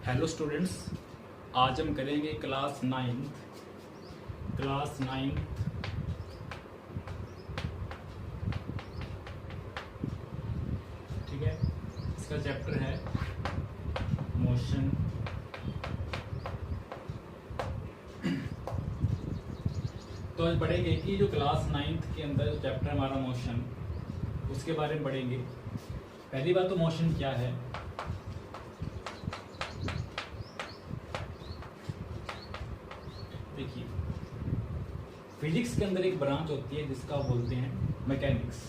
Hello students, आज हम करेंगे क्लास नाइन्थ। ठीक है, इसका चैप्टर है मोशन। तो आज पढ़ेंगे कि जो क्लास नाइन्थ के अंदर जो चैप्टर है हमारा मोशन, उसके बारे में पढ़ेंगे। पहली बात तो मोशन क्या है। देखिए, फिजिक्स के अंदर एक ब्रांच होती है जिसका बोलते हैं मैकेनिक्स।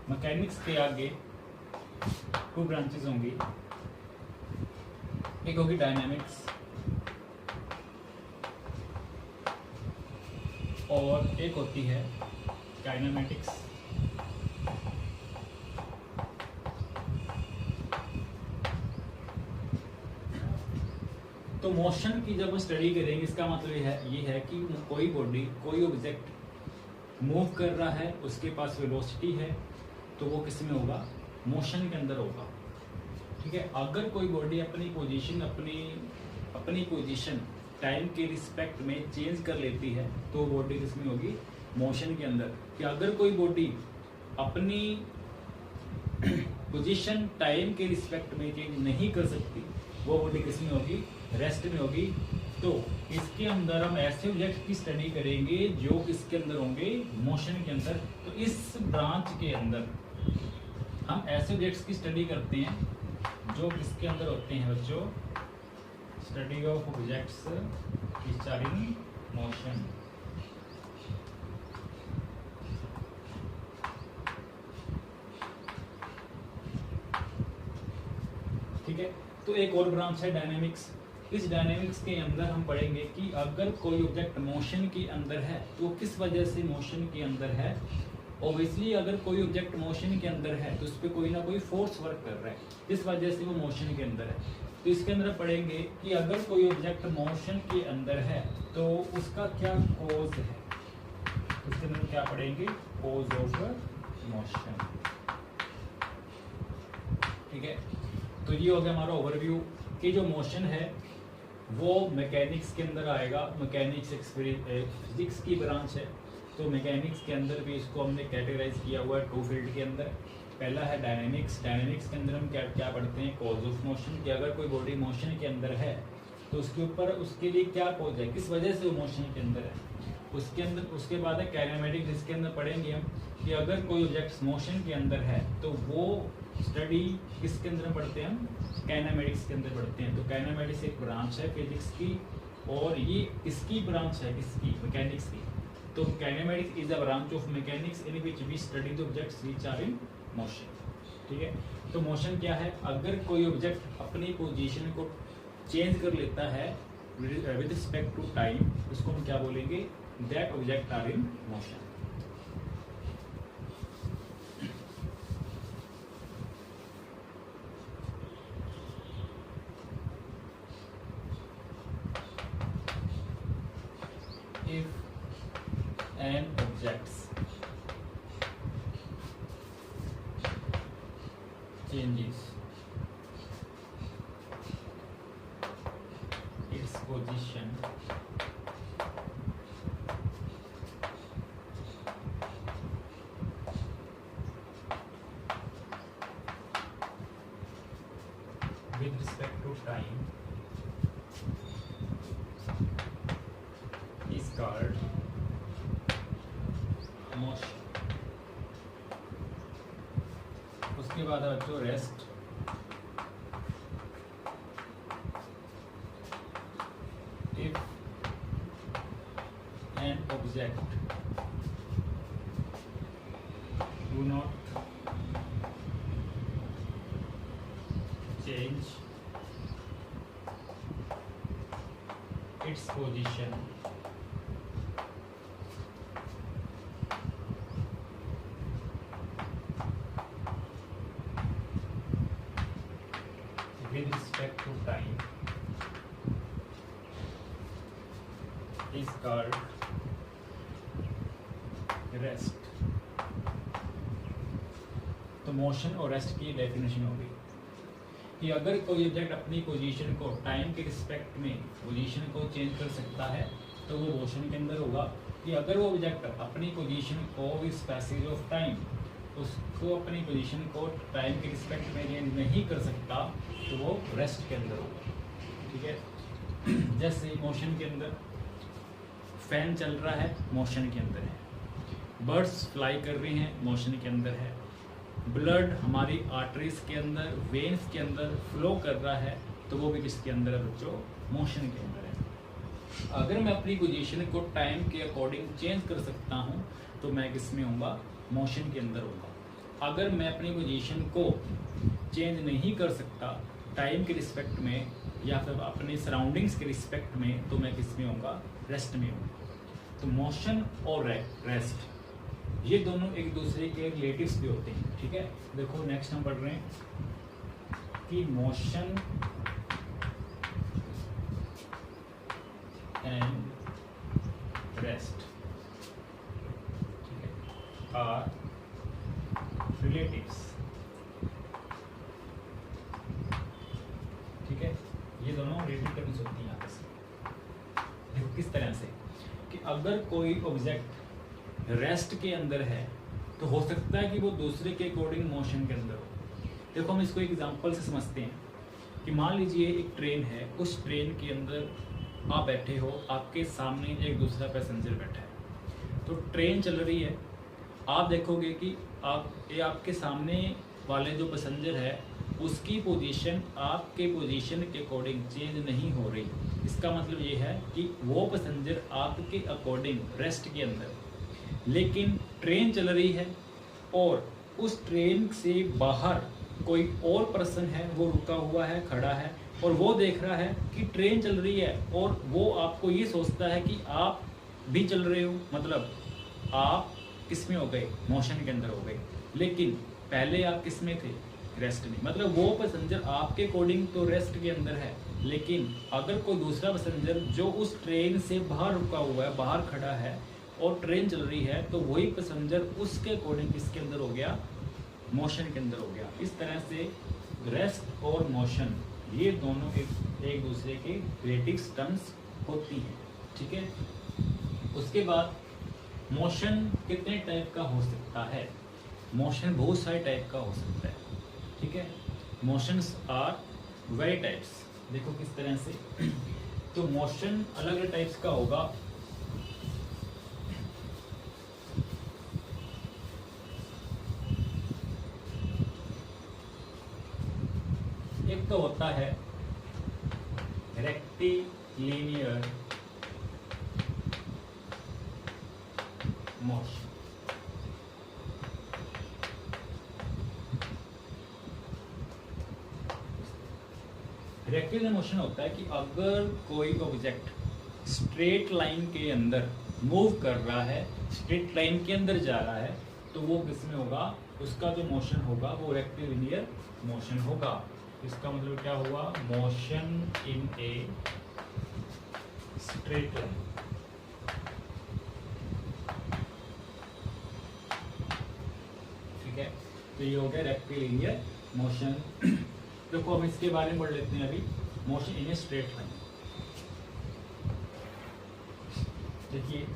मैकेनिक्स के आगे टू ब्रांचेस होंगी, एक होगी डायनामिक्स और एक होती है काइनेमेटिक्स। तो मोशन की जब हम स्टडी करेंगे, इसका मतलब ये है कि कोई बॉडी, कोई ऑब्जेक्ट मूव कर रहा है, उसके पास वेलोसिटी है, तो वो किस में होगा? मोशन के अंदर होगा। ठीक है, अगर कोई बॉडी अपनी पोजीशन टाइम के रिस्पेक्ट में चेंज कर लेती है तो बॉडी किस में होगी? मोशन के अंदर। कि अगर कोई बॉडी अपनी पोजीशन टाइम के रिस्पेक्ट में चेंज नहीं कर सकती, वो बॉडी किस में होगी? रेस्ट में होगी। तो इसके अंदर हम ऐसे ऑब्जेक्ट की स्टडी करेंगे जो किसके अंदर होंगे? मोशन के अंदर। तो इस ब्रांच के अंदर हम ऐसे ऑब्जेक्ट्स की स्टडी करते हैं जो किसके अंदर होते हैं बच्चों? Study of objects which are in motion. ठीक है, तो एक और ब्रांच है डायनेमिक्स। इस डायनेमिक्स के अंदर हम पढ़ेंगे कि अगर कोई ऑब्जेक्ट मोशन के अंदर है तो किस वजह से मोशन के अंदर है। ऑब्वियसली अगर कोई ऑब्जेक्ट मोशन के अंदर है तो उस पर कोई ना कोई फोर्स वर्क कर रहा है, इस वजह से वो मोशन के अंदर है। तो इसके अंदर पढ़ेंगे कि अगर कोई ऑब्जेक्ट मोशन के अंदर है तो उसका क्या कॉज है। उसके अंदर क्या पढ़ेंगे? Cause of motion. ठीक है, तो ये हो गया हमारा ओवरव्यू कि जो मोशन है वो मैकेनिक्स के अंदर आएगा। मैकेनिक्स फिजिक्स की ब्रांच है, तो मैकेनिक्स के अंदर भी इसको हमने कैटेगराइज किया हुआ है टू फील्ड के अंदर। पहला है डायनेमिक्स। डायनेमिक्स के अंदर हम क्या पढ़ते हैं? Cause of motion. कि अगर कोई बॉडी मोशन के अंदर है तो उसके ऊपर उसके लिए क्या कॉज है, किस वजह से वो मोशन के अंदर है। उसके बाद है काइनेमेटिक्स, जिसके अंदर पढ़ेंगे हम कि अगर कोई ऑब्जेक्ट मोशन के अंदर है तो वो स्टडी किसके अंदर पढ़ते हैं? हम काइनेमेटिक्स के अंदर पढ़ते हैं। तो काइनेमेटिक्स एक ब्रांच है फिजिक्स की, और ये इसकी ब्रांच है किसकी? मैकेनिक्स की। तो kinematics is a branch of mechanics in which we study the objects which are in motion. ठीक है, तो मोशन क्या है? अगर कोई ऑब्जेक्ट अपनी पोजीशन को चेंज कर लेता है विद रिस्पेक्ट टू टाइम, उसको हम क्या बोलेंगे? That object are in motion. If an object changes its position with respect to time is called motion। उसके बाद है बच्चों rest. If an object do not change its position with respect to time is called rest। तो motion और rest की definition होगी कि अगर कोई ऑब्जेक्ट अपनी पोजीशन को टाइम के रिस्पेक्ट में पोजीशन को चेंज कर सकता है तो वो मोशन के अंदर होगा, कि अगर वो ऑब्जेक्ट अपनी पोजीशन को इस पैसेज ऑफ टाइम उसको अपनी पोजीशन को टाइम के रिस्पेक्ट में चेंज नहीं कर सकता तो वो रेस्ट के अंदर होगा। ठीक है, जैसे मोशन के अंदर फैन चल रहा है, मोशन के अंदर है, बर्ड्स फ्लाई कर रहे हैं, मोशन के अंदर है, ब्लड हमारी आर्टरीज के अंदर वेन्स के अंदर फ्लो कर रहा है तो वो भी किसके अंदर है बच्चों, मोशन के अंदर है। अगर मैं अपनी पोजीशन को टाइम के अकॉर्डिंग चेंज कर सकता हूँ तो मैं किस में होऊंगा, मोशन के अंदर होगा। अगर मैं अपनी पोजीशन को चेंज नहीं कर सकता टाइम के रिस्पेक्ट में या फिर अपने सराउंडिंग्स के रिस्पेक्ट में तो मैं किस में होऊंगा, रेस्ट में होऊंगा। तो मोशन और रेस्ट ये दोनों एक दूसरे के रिलेटिव्स भी होते हैं। ठीक है, देखो नेक्स्ट हम पढ़ रहे हैं कि मोशन एंड रेस्ट, ठीक है, आर रिलेटिव्स। ठीक है, ये दोनों रिलेटिव टर्म्स होती हैं आपस में। देखो किस तरह से कि अगर कोई ऑब्जेक्ट रेस्ट के अंदर है तो हो सकता है कि वो दूसरे के अकॉर्डिंग मोशन के अंदर हो। देखो हम इसको एक एग्जांपल से समझते हैं कि मान लीजिए एक ट्रेन है, उस ट्रेन के अंदर आप बैठे हो, आपके सामने एक दूसरा पैसेंजर बैठा है, तो ट्रेन चल रही है, आप देखोगे कि आपके सामने वाले जो पैसेंजर है उसकी पोजीशन आपके पोजीशन के अकॉर्डिंग चेंज नहीं हो रही। इसका मतलब ये है कि वो पैसेंजर आपके अकॉर्डिंग रेस्ट के अंदर, लेकिन ट्रेन चल रही है और उस ट्रेन से बाहर कोई और पर्सन है, वो रुका हुआ है, खड़ा है और वो देख रहा है कि ट्रेन चल रही है और वो आपको ये सोचता है कि आप भी चल रहे हो, मतलब आप किस में हो गए, मोशन के अंदर हो गए, लेकिन पहले आप किस में थे, रेस्ट में। मतलब वो पैसेंजर आपके अकॉर्डिंग तो रेस्ट के अंदर है, लेकिन अगर कोई दूसरा पैसेंजर जो उस ट्रेन से बाहर रुका हुआ है, बाहर खड़ा है और ट्रेन चल रही है, तो वही पैसेंजर उसके अकॉर्डिंग किसके अंदर हो गया, मोशन के अंदर हो गया। इस तरह से रेस्ट और मोशन ये दोनों एक दूसरे के रिलेटिव टर्म्स होती हैं। ठीक है, उसके बाद मोशन कितने टाइप का हो सकता है, मोशन बहुत सारे टाइप का हो सकता है। ठीक है, मोशंस आर वेरी टाइप्स। देखो किस तरह से, तो मोशन अलग अलग टाइप्स का होगा। एक तो होता है रेक्टिलिनियर मोशन। रेक्टिलिनियर मोशन होता है कि अगर कोई ऑब्जेक्ट स्ट्रेट लाइन के अंदर मूव कर रहा है, स्ट्रेट लाइन के अंदर जा रहा है, तो वो किसमें होगा, उसका जो मोशन होगा वो रेक्टिलिनियर मोशन होगा। इसका मतलब क्या हुआ, motion in a straight line. ठीक है, तो ये हो गया रेक्टिलिनियर मोशन। देखो हम इसके बारे में पढ़ लेते हैं अभी, motion in a straight line. देखिए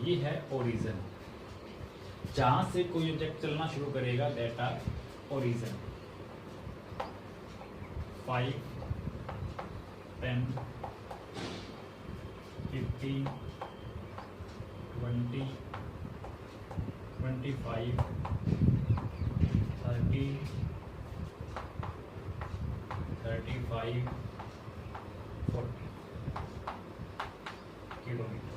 ये है ओरिजिन, जहां से कोई ऑब्जेक्ट चलना शुरू करेगा, दैट आर ओरिजिन। 5, 10, 15, 20, 25, 30, 35, 40 किलोमीटर।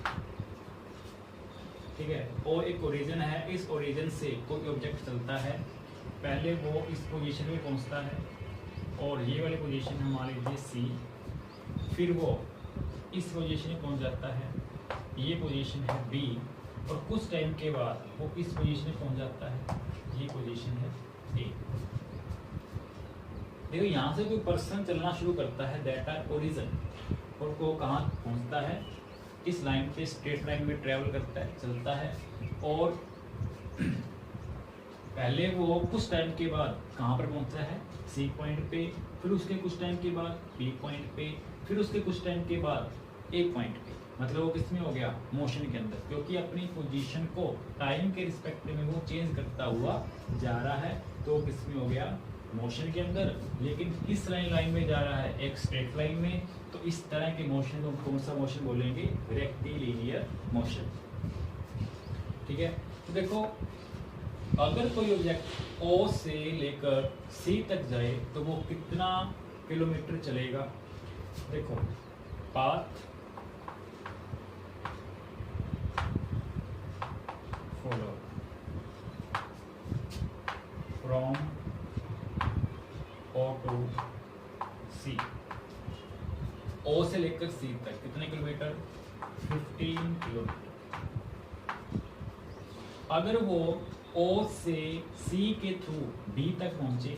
ठीक है, और एक ओरिजिन है, इस ओरिजिन से कोई ऑब्जेक्ट चलता है, पहले वो इस पोजीशन में पहुंचता है और ये वाली पोजीशन है मान लीजिए सी, फिर वो इस पोजीशन में पहुंच जाता है, ये पोजीशन है बी, और कुछ टाइम के बाद वो इस पोजीशन में पहुंच जाता है, ये पोजीशन है ए। देखो यहाँ से कोई पर्सन चलना शुरू करता है, दैट आर ओरिजिन, और वो कहाँ पहुँचता है, इस लाइन पे स्ट्रेट लाइन में ट्रेवल करता है, चलता है, और पहले वो कुछ टाइम के बाद कहाँ पर पहुंचा है, सी पॉइंट पे, फिर उसके कुछ टाइम के बाद बी पॉइंट पे, फिर उसके कुछ टाइम के बाद ए पॉइंट पे। मतलब वो किसमें हो गया, मोशन के अंदर, क्योंकि अपनी पोजीशन को टाइम के रिस्पेक्ट में वो चेंज करता हुआ जा रहा है, तो वो किसमें हो गया, मोशन के अंदर। लेकिन किस लाइन में जा रहा है, एक स्ट्रेट लाइन में। तो इस तरह के मोशन को कौन सा मोशन बोलेंगे, रेक्टिलिनियर मोशन। ठीक है, तो देखो अगर कोई ऑब्जेक्ट ओ से लेकर सी तक जाए तो वो कितना किलोमीटर चलेगा। देखो path follow from O to C, O से लेकर सी तक कितने किलोमीटर, 15 किलोमीटर। अगर वो ओ से सी के थ्रू बी तक पहुंचे,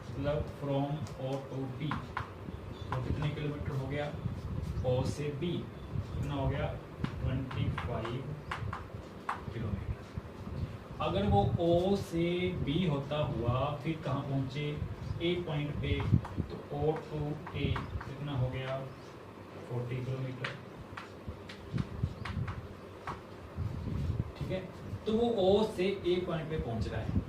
मतलब फ्रॉम ओ टू बी, तो कितने किलोमीटर हो गया, ओ से बी कितना हो गया, 25 किलोमीटर। अगर वो ओ से बी होता हुआ फिर कहाँ पहुंचे, ए पॉइंट पे, तो ओ टू ए कितना हो गया, 40 किलोमीटर। ठीक है, तो वो ओ से ए पॉइंट पे पहुंच रहा है।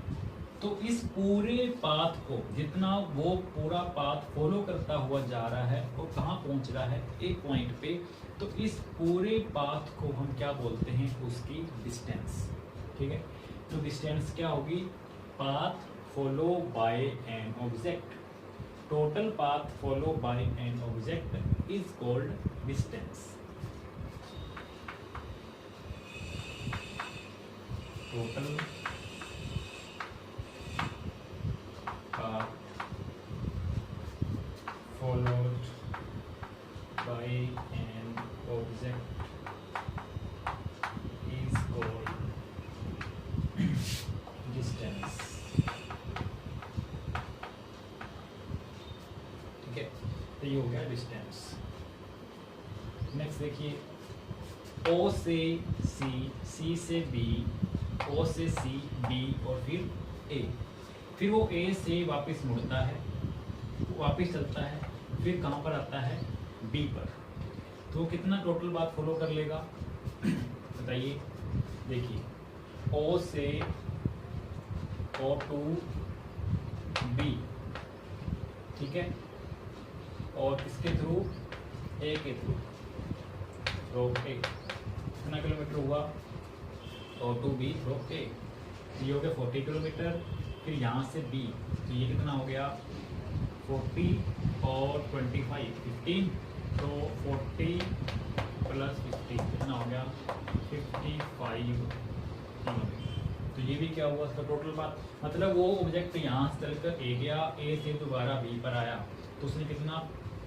तो इस पूरे पाथ को, जितना वो पूरा पाथ फॉलो करता हुआ जा रहा है, वो कहाँ पहुंच रहा है, ए पॉइंट पे। तो इस पूरे पाथ को हम क्या बोलते हैं, उसकी डिस्टेंस। ठीक है, तो डिस्टेंस क्या होगी, path follow by an object, total path follow by an object is called distance. Total path followed by an object is called distance। ठीक है, तो ये हो गया डिस्टेंस। नेक्स्ट देखिए, ओ से सी, सी से बी, ओ से सी, बी और फिर ए। फिर वो ए से वापस मुड़ता है, वापस चलता है, फिर कहाँ पर आता है, बी पर। तो वो कितना टोटल बात फॉलो कर लेगा बताइए। देखिए ओ से ओ टू बी, ठीक है, और किसके थ्रू, ए के थ्रू, रो ए, कितना किलोमीटर हुआ, ओ टू बी रो ए, ये हो गया 40 किलोमीटर। फिर यहाँ से बी, तो ये कितना हो गया, 40 और 25 15, तो 40 प्लस 50 कितना हो गया, 55 किलोमीटर। तो ये भी क्या हुआ, इसका टोटल बात, मतलब वो ऑब्जेक्ट यहाँ से चलकर ए गया, ए से दोबारा बी पर आया, तो उसने कितना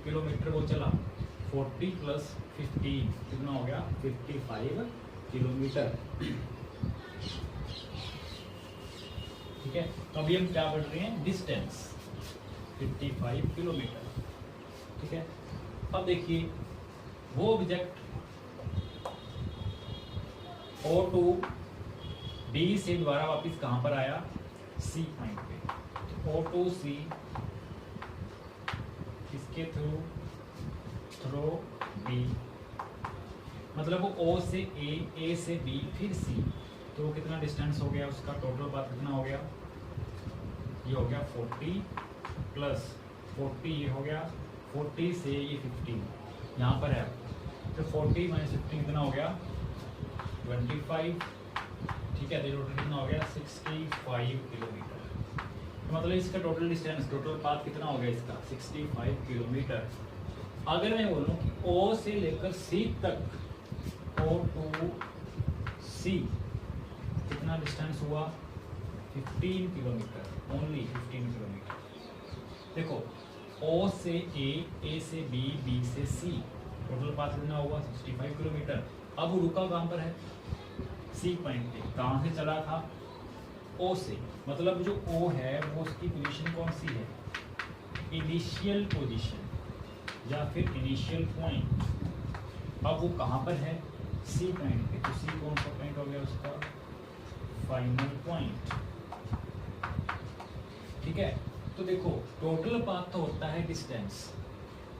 किलोमीटर वो चला, 40 प्लस 15 कितना हो गया, 55 किलोमीटर। ठीक है, तो अभी हम क्या पढ़ रहे हैं, डिस्टेंस, 55 किलोमीटर। ठीक है, अब देखिए वो ऑब्जेक्ट ओ टू बी से दोबारा वापस कहाँ पर आया, सी पॉइंट पे। ओ टू सी किसके थ्रू, थ्रू बी, मतलब वो ओ से ए से बी फिर सी, तो कितना डिस्टेंस हो गया उसका, टोटल बात कितना हो गया, ये हो गया 40 प्लस 40, ये हो गया 40 से ये 15 यहाँ पर है, तो 40 माइनस 15 कितना हो गया, 25। ठीक है, तो टोटल कितना हो गया, 65 किलोमीटर। तो मतलब इसका टोटल डिस्टेंस, टोटल पाथ कितना हो गया इसका, 65 किलोमीटर। अगर मैं बोलूँ कि ओ से लेकर सी तक, ओ टू सी कितना डिस्टेंस हुआ, 15 किलोमीटर, ओनली 15 किलोमीटर। देखो ओ से ए से बी, बी से सी, टोटल पाथ कितना हुआ, 65 किलोमीटर। अब वो रुका कहाँ पर है, सी पॉइंट पे। कहाँ से चला था, ओ से, मतलब जो ओ है वो उसकी पोजीशन कौन सी है, इनिशियल पोजीशन या फिर इनिशियल पॉइंट। अब वो कहाँ पर है, सी पॉइंट पे, तो सी कौन सा पॉइंट हो गया उसका, फाइनल पॉइंट। ठीक है। तो देखो टोटल पाथ तो होता है डिस्टेंस।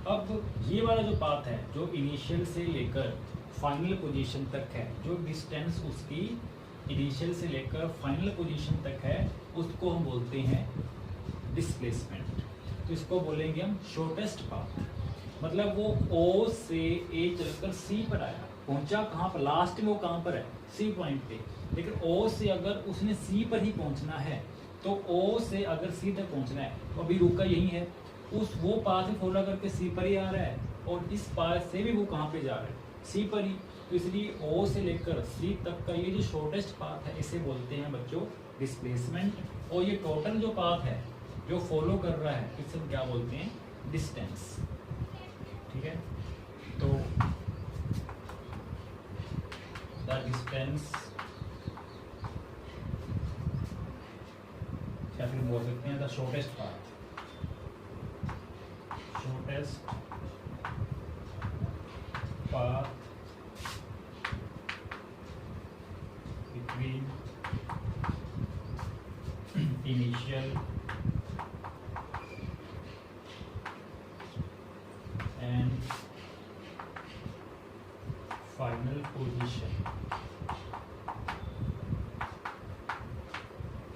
अब ये वाला जो पाथ है जो इनिशियल से लेकर फाइनल पोजीशन तक है, जो डिस्टेंस उसकी इनिशियल से लेकर फाइनल पोजीशन तक है, उसको हम बोलते हैं डिस्प्लेसमेंट। तो इसको बोलेंगे हम शॉर्टेस्ट पाथ। मतलब वो O से A चलकर C पर आया, पहुंचा कहाँ पर, लास्ट में वो कहाँ पर है, C पॉइंट पे। लेकिन O से अगर उसने C पर ही पहुंचना है, तो O से अगर C तक पहुंचना है तो अभी रुका यही है, उस वो पाथ में फॉलो करके C पर ही आ रहा है, और इस पाथ से भी वो कहाँ पे जा रहा है, C पर ही। तो इसलिए O से लेकर C तक का ये जो शॉर्टेस्ट पाथ है, इसे बोलते हैं बच्चों डिस्प्लेसमेंट। और ये टोटल जो पाथ है जो फॉलो कर रहा है, इसे हम क्या बोलते हैं, डिस्टेंस। ठीक है, तो द डिस्टेंस, या फिर बोल सकते हैं the shortest path, shortest path between initial and final position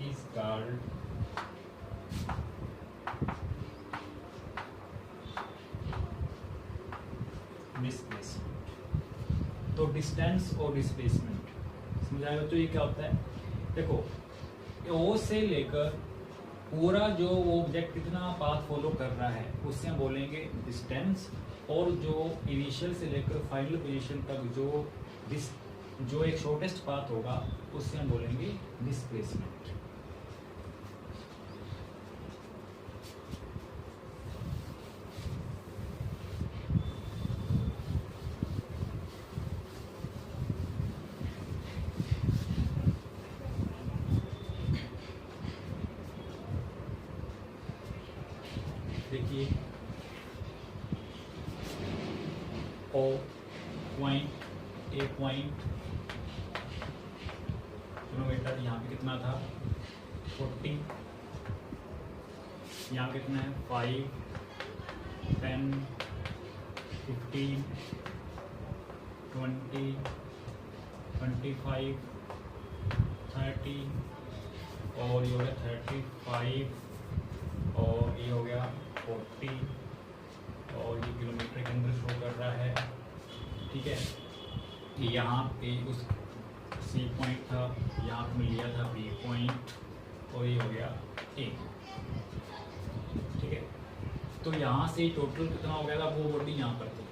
is called displacement। तो डिस्टेंस और डिस्प्लेसमेंट समझाएगा तो ये क्या होता है। देखो O से लेकर पूरा जो वो ऑब्जेक्ट कितना पाथ फॉलो कर रहा है उससे हम बोलेंगे डिस्टेंस, और जो इनिशियल से लेकर फाइनल पोजीशन तक जो एक शॉर्टेस्ट पाथ होगा उससे हम बोलेंगे डिस्प्लेसमेंट। देखिए O point, A point, kilometre, यहाँ पे कितना था 40, यहाँ कितना है 5, 10, 15, 20, 25, 30, और ये हो गया 35, और ये हो गया 40, और ये किलोमीटर के अंदर शो कर रहा है। ठीक है, यहाँ पे उस C पॉइंट था, यहाँ पे लिया था B पॉइंट, और ये हो गया A। ठीक है, तो यहाँ से टोटल कितना हो गया था, वो बॉडी यहाँ पर थी।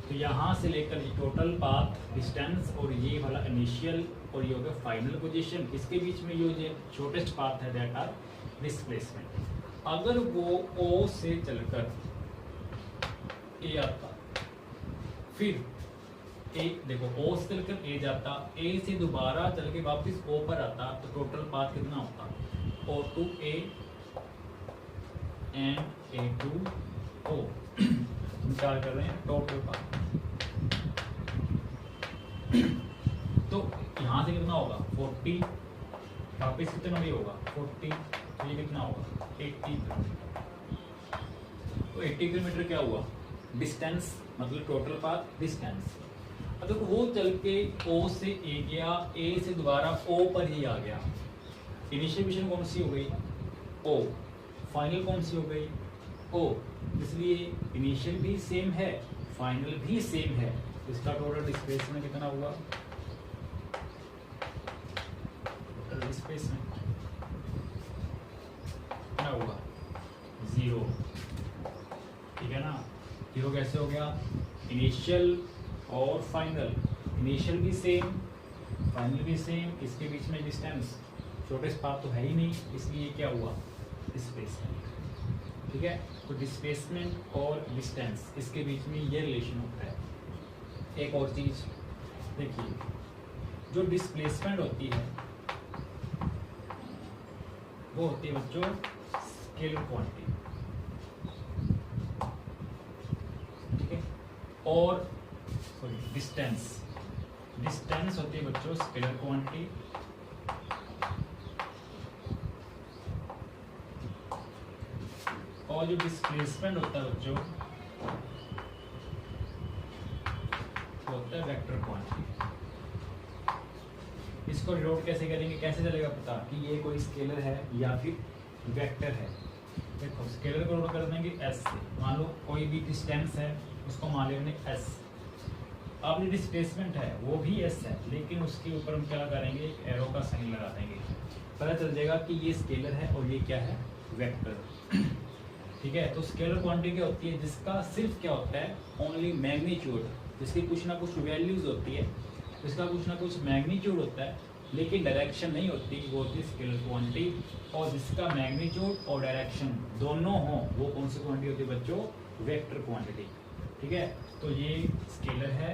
तो यहाँ से लेकर ये टोटल पाथ डिस्टेंस, और ये वाला इनिशियल, और ये हो गया फाइनल पोजीशन, इसके बीच में ये जो शॉर्टेस्ट पाथ है दैट आर डिस्प्लेसमेंट। अगर वो O से चलकर A आता, फिर A देखो O से चलकर A जाता, A से दोबारा चल के वापस O पर आता, तो टोटल पाथ कितना होता, O to A and A to O। हम क्या कर रहे हैं, टोटल पाथ। तो यहाँ से कितना होगा 40, वापस कितना भी होगा 40, तो ये कितना होगा 80 किलोमीटर। तो 80 किलोमीटर क्या हुआ, डिस्टेंस, मतलब टोटल पाथ डिस्टेंस। अगर वो चल के O से A गया, A से दोबारा O पर ही आ गया, इनिशियल पोजीशन कौन सी हो गई O, फाइनल कौन सी हो गई O, इसलिए इनिशियल भी सेम है, फाइनल भी सेम है, इसका टोटल डिस्प्लेसमेंट कितना हुआ, टोटल डिस्प्लेसमेंट क्या हुआ 0। ठीक है ना, 0 कैसे हो गया, इनिशियल और फाइनल, इनिशियल भी सेम, फाइनल भी सेम, इसके बीच में डिस्टेंस, शॉर्टेस्ट पाथ तो है ही नहीं, इसलिए क्या हुआ डिस्प्लेसमेंट। ठीक है, तो डिस्प्लेसमेंट और डिस्टेंस इसके बीच में ये रिलेशन होता है। एक और चीज देखिए, जो डिस्प्लेसमेंट होती है वो होती है बच्चों स्केलर क्वांटिटी। ठीक है, और सॉरी डिस्टेंस होती है बच्चों स्केलर क्वांटिटी, और जो डिस्प्लेसमेंट होता है बच्चों वो होता है वेक्टर क्वांटिटी। इसको डिनोट कैसे करेंगे, कैसे चलेगा पता कि ये कोई स्केलर है या फिर वेक्टर है। देखो स्केलर को डिनोट कर देंगे एस से। मान लो कोई भी डिस्टेंस है उसको मान लेंगे एस। अब ये डिस्प्लेसमेंट है वो भी एस है, लेकिन उसके ऊपर हम क्या करेंगे, एक एरो का साइन लगा देंगे। पता चल जाएगा कि ये स्केलर है और ये क्या है, वेक्टर। ठीक है, तो स्केलर क्वांटिटी क्या होती है, जिसका सिर्फ क्या होता है, ओनली मैग्नीट्यूड, जिसकी कुछ ना कुछ वैल्यूज होती है, जिसका कुछ ना कुछ मैग्नीट्यूड होता है लेकिन डायरेक्शन नहीं होती, वो होती है स्केलर क्वांटिटी। और जिसका मैग्नीट्यूड और डायरेक्शन दोनों हो वो कौन सी क्वांटिटी होती है बच्चों, वेक्टर क्वांटिटी। ठीक है, तो ये स्केलर है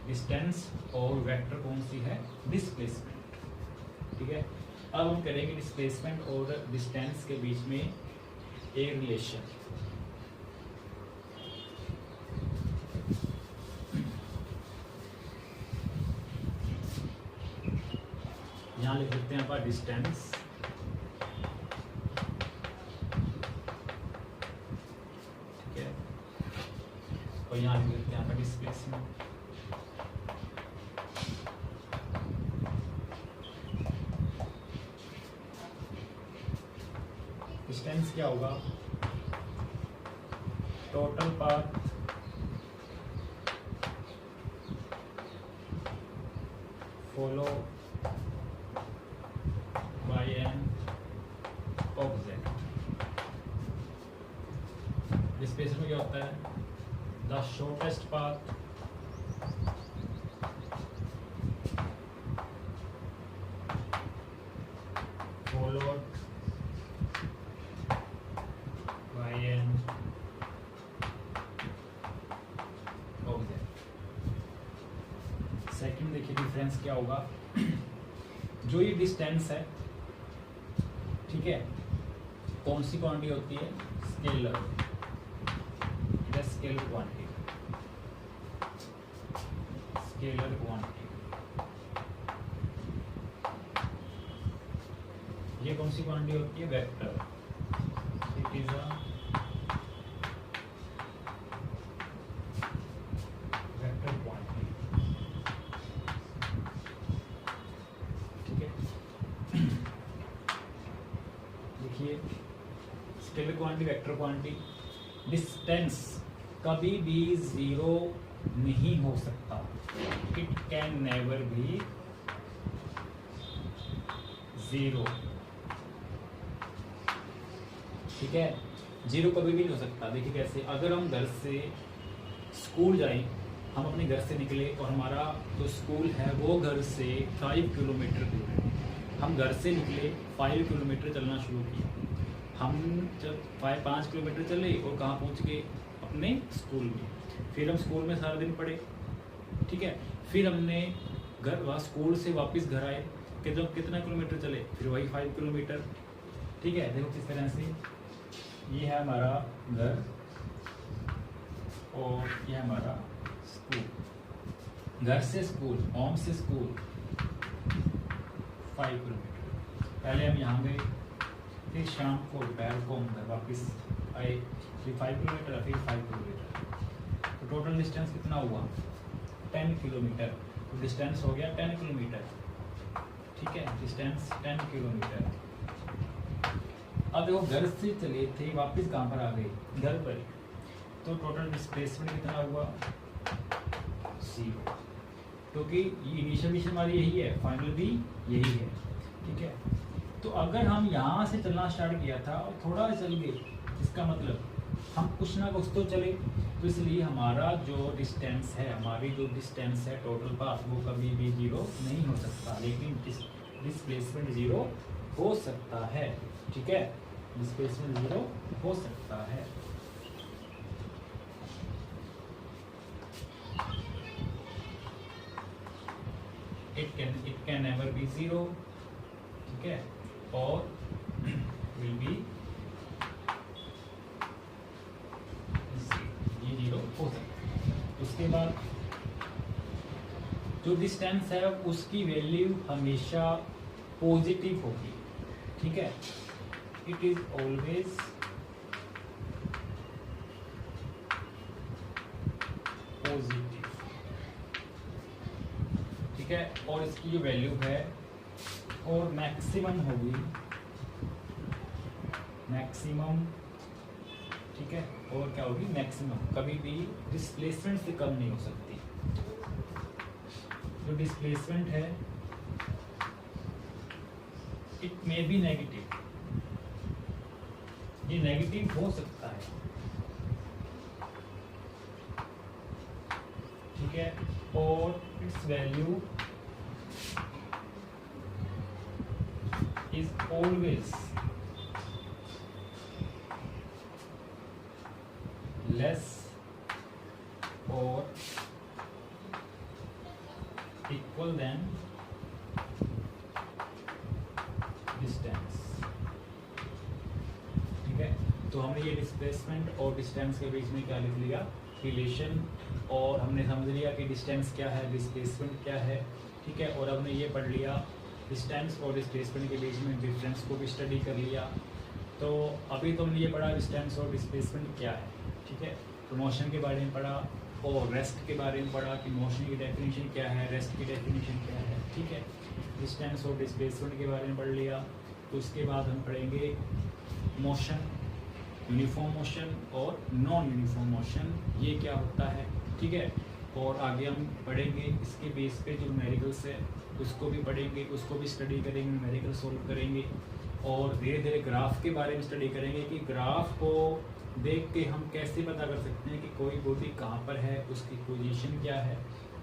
डिस्टेंस और वेक्टर कौन सी है, डिस्प्लेसमेंट। ठीक है, अब हम करेंगे डिस्प्लेसमेंट और डिस्टेंस के बीच में एक रिलेशन। यहाँ लिख देते हैं आपका डिस्टेंस ठीक है, और यहाँ लिख देते हैं आपका डिस्प्लेसमेंट। डिस्टेंस क्या होगा, total path follow by an object. Displacement क्या होता है, the shortest path followed by an object. Second देखिए डिफरेंस क्या होगा, जो ये डिस्टेंस है, ठीक है, कौन सी क्वांटिटी होती है, scalar, scalar quantity, scalar quantity. ये कौन सी क्वांटिटी होती है, vector, it is a vector quantity. ठीक है, देखिए scalar quantity, vector quantity, distance कभी भी जीरो नहीं हो सकता, it can never be zero. ठीक है, जीरो कभी भी नहीं हो सकता। देखिए कैसे, अगर हम घर से स्कूल जाएं, हम अपने घर से निकले और हमारा जो स्कूल है वो घर से 5 किलोमीटर दूर है, हम घर से निकले 5 किलोमीटर चलना शुरू किया, हम जब 5 किलोमीटर चले और कहाँ पहुँच गए, अपने स्कूल में। फिर हम स्कूल में सारा दिन पढ़े, ठीक है, फिर हमने घर वहाँ स्कूल से वापस घर आए, कि जब कितना किलोमीटर चले, फिर वही 5 किलोमीटर। ठीक है, देखो किस तरह से, ये है हमारा घर और ये है हमारा स्कूल। घर से स्कूल, होम से स्कूल 5 किलोमीटर। पहले हम यहाँ गए, फिर शाम को दोपहर को हम घर वापस आए, फिर 5 किलोमीटर, फिर 5 किलोमीटर। तो टोटल डिस्टेंस कितना हुआ, 10 किलोमीटर। तो डिस्टेंस हो गया 10 किलोमीटर। ठीक है, डिस्टेंस 10 किलोमीटर। अब देखो घर से चले थे, वापस कहाँ पर आ गए, घर पर। तो टोटल डिस्प्लेसमेंट कितना हुआ, 0, क्योंकि ये इनिशियल डिस्टेंस हमारी यही है, फाइनल भी यही है। ठीक है, तो अगर हम यहाँ से चलना स्टार्ट किया था और थोड़ा चल गए, इसका मतलब हम कुछ ना कुछ तो चले, तो इसलिए हमारा जो डिस्टेंस है, हमारी जो डिस्टेंस है टोटल पाथ, वो कभी भी 0 नहीं हो सकता, लेकिन डिस्प्लेसमेंट 0 हो सकता है। ठीक है, डिस्प्लेसमेंट 0 हो सकता है। It can never be 0, ठीक है, और will be ये 0 हो सकता है। उसके बाद जो डिस्टेंस है उसकी वैल्यू हमेशा पॉजिटिव होगी। ठीक है, इट इज ऑलवेज पॉजिटिव, ठीक है। और इसकी जो वैल्यू है और मैक्सिमम होगी, मैक्सिमम, ठीक है। और क्या होगी, मैक्सिमम, कभी भी डिस्प्लेसमेंट से कम नहीं हो सकती। जो डिस्प्लेसमेंट है इट मे बी नेगेटिव, ये नेगेटिव हो सकता है, ठीक है। और it's value is always less और इक्वल देन डिस्टेंस, ठीक है। तो हमने ये डिस्प्लेसमेंट और डिस्टेंस के बीच में क्या लिख लिया, रिलेशन, और हमने समझ लिया कि डिस्टेंस क्या है, डिस्प्लेसमेंट क्या है, ठीक है। और हमने ये पढ़ लिया डिस्टेंस और डिस्प्लेसमेंट के बीच में डिफरेंस को भी स्टडी कर लिया। तो अभी तो हमने ये पढ़ा डिस्टेंस और डिस्प्लेसमेंट क्या है, ठीक है। तो मोशन के बारे में पढ़ा और रेस्ट के बारे में पढ़ा कि मोशन की डेफिनेशन क्या है, रेस्ट की डेफिनेशन क्या है, ठीक है। डिस्टेंस और डिस्प्लेसमेंट के बारे में पढ़ लिया। तो उसके बाद हम पढ़ेंगे मोशन, यूनिफॉर्म मोशन और नॉन यूनिफॉर्म मोशन, ये क्या होता है, ठीक है। और आगे हम पढ़ेंगे इसके बेस पे जो न्यूमेरिकल्स है उसको भी पढ़ेंगे, उसको भी स्टडी करेंगे, न्यूमेरिकल सोल्व करेंगे। और धीरे धीरे ग्राफ के बारे में स्टडी करेंगे कि ग्राफ को देख के हम कैसे पता कर सकते हैं कि कोई बॉडी कहाँ पर है, उसकी पोजीशन क्या है,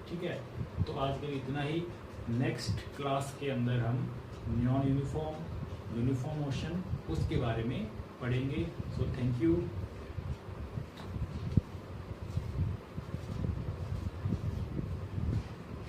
ठीक है। तो आज के लिए इतना ही। नेक्स्ट क्लास के अंदर हम नॉन यूनिफॉर्म, यूनिफॉर्म मोशन, उसके बारे में पढ़ेंगे। So thank you.